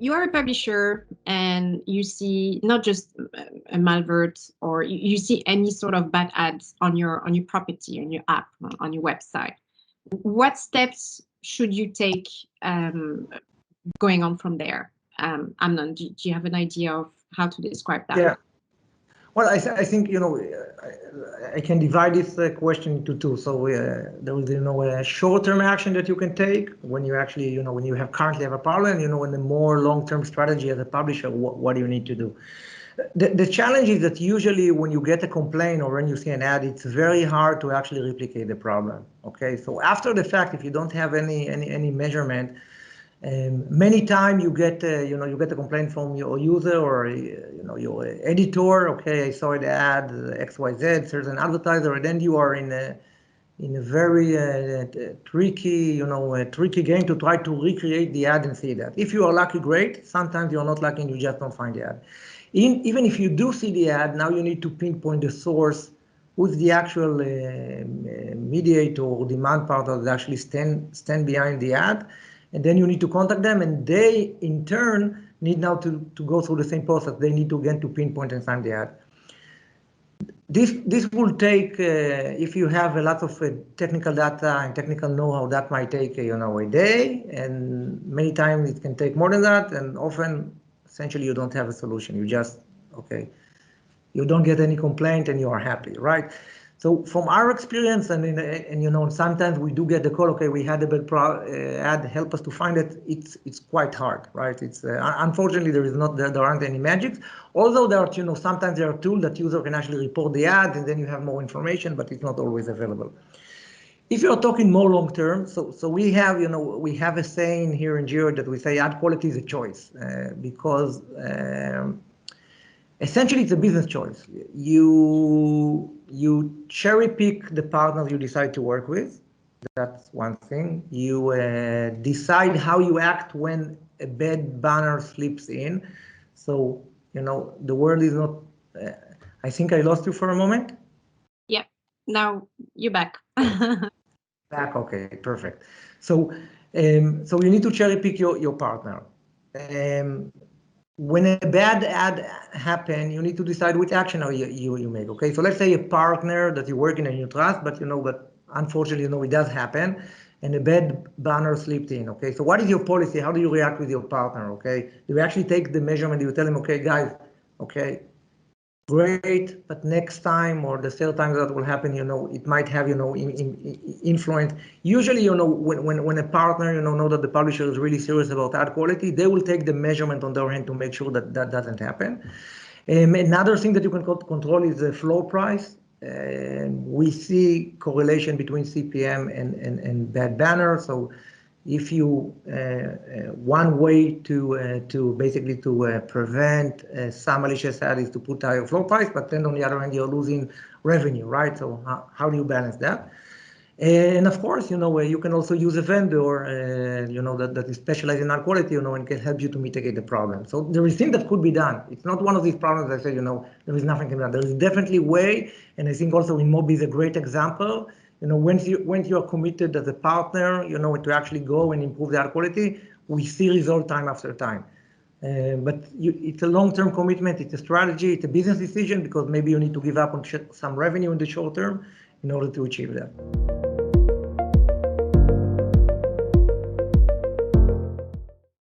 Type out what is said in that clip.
you are a publisher and you see not just a malvert, or you see any sort of bad ads on your property, on your app, on your website, what steps should you take going on from there? Amnon, do you have an idea of how to describe that? Yeah. Well, I think, I can divide this question into two. So there is, a short-term action that you can take when you actually, when you currently have a problem, and a more long-term strategy as a publisher, what do you need to do? The challenge is that usually when you get a complaint or when you see an ad, it's very hard to actually replicate the problem. Okay, so after the fact, if you don't have any measurement, many times you get you get a complaint from your user or your editor. Okay, I saw the ad XYZ. There's an advertiser, and then you are in a very tricky tricky game to try to recreate the ad and see that. If you are lucky, great. Sometimes you're not lucky and you just don't find the ad. Even if you do see the ad, now you need to pinpoint the source, who's the actual mediator or demand partner that actually stand behind the ad. And then you need to contact them, and they, in turn, need now to go through the same process. They need to, again, to pinpoint and find the ad. This will take, if you have a lot of technical data and technical know-how, that might take, a day, and many times it can take more than that, and often, essentially, you don't have a solution. You just, okay, you don't get any complaint, and you are happy, right? So from our experience, and sometimes we do get the call, okay, we had a bad ad, help us to find it. It's quite hard, right? It's unfortunately there aren't any magics. Although there are, sometimes there are tools that user can actually report the ad, and then you have more information, but it's not always available. If you're talking more long term, so we have, we have a saying here in GeoEdge that we say ad quality is a choice because. Essentially, it's a business choice. You cherry pick the partners you decide to work with. That's one thing. You decide how you act when a bad banner slips in. So, the world is not, I think I lost you for a moment. Yeah, now you're back. Back, okay, perfect. So you need to cherry pick your partner. When a bad ad happens, you need to decide which action you make. Okay, so let's say a partner that you work in and you trust, but but unfortunately, it does happen, and a bad banner slipped in. Okay, so what is your policy? How do you react with your partner? Okay, do you actually take the measurement? Do you tell him, okay, guys, okay, great, but next time or the third time that will happen, it might have, influence. Usually, when a partner, know that the publisher is really serious about ad quality, they will take the measurement on their hand to make sure that that doesn't happen. Another thing that you can control is the floor price. We see correlation between CPM and bad banner. So if you, one way to basically to prevent some malicious ad is to put higher floor price, but then on the other hand, you're losing revenue, right? So how do you balance that? And of course, you can also use a vendor, that is specialized in ad quality, and can help you to mitigate the problem. So there is things that could be done. It's not one of these problems that I say, there is nothing can be done. There is definitely a way, and I think also InMobi is a great example. Once you are committed as a partner, to actually go and improve the ad quality, we see result time after time. But it's a long-term commitment. It's a strategy. It's a business decision because maybe you need to give up on some revenue in the short term in order to achieve that.